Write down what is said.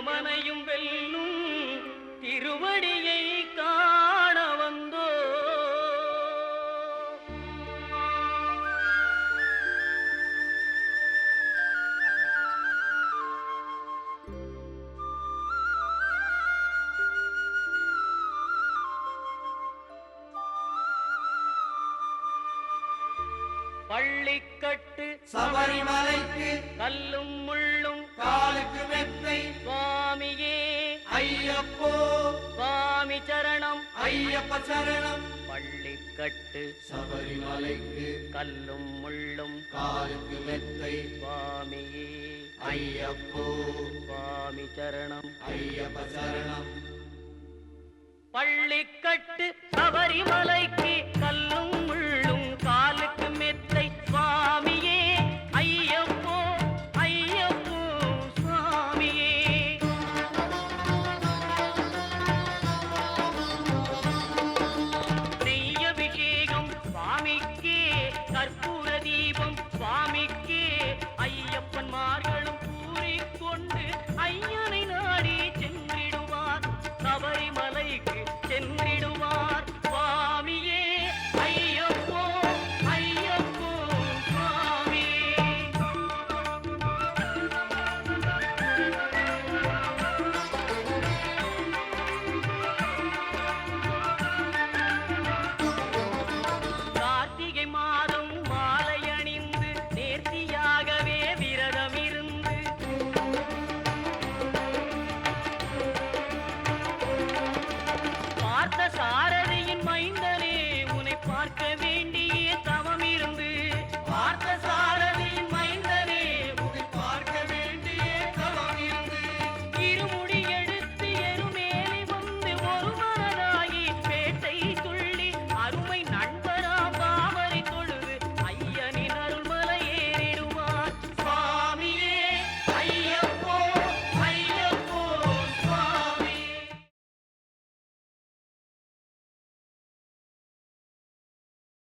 யமனையும் வெல்லும் திருவடியை காண வந்தோ. பள்ளிக்கட்டு சபரிமலைக்கு கல்லும் முள்ளும் காலுக்கு மெத்தை சுவாமியே ஐயப்போ சுவாமி சரணம் ஐயப்ப சரணம். பள்ளிக்கட்டு சபரிமலைக்கு கல்லும் முள்ளும் காலுக்கு மெத்தை சுவாமியே ஐயப்போ சுவாமி சரணம் ஐயப்ப சரணம். பள்ளிக்கட்டு சபரிமலைக்கு கல்லும் முள்ளும் காலுக்கு மெத்தை சுவாமியே ஐயப்போ ஐயப்போ சுவாமியே. நெய்யபிஷேகம் சுவாமிக்கே கற்பூர தீபம் சுவாமிக்கே ஐயப்பன் மார்க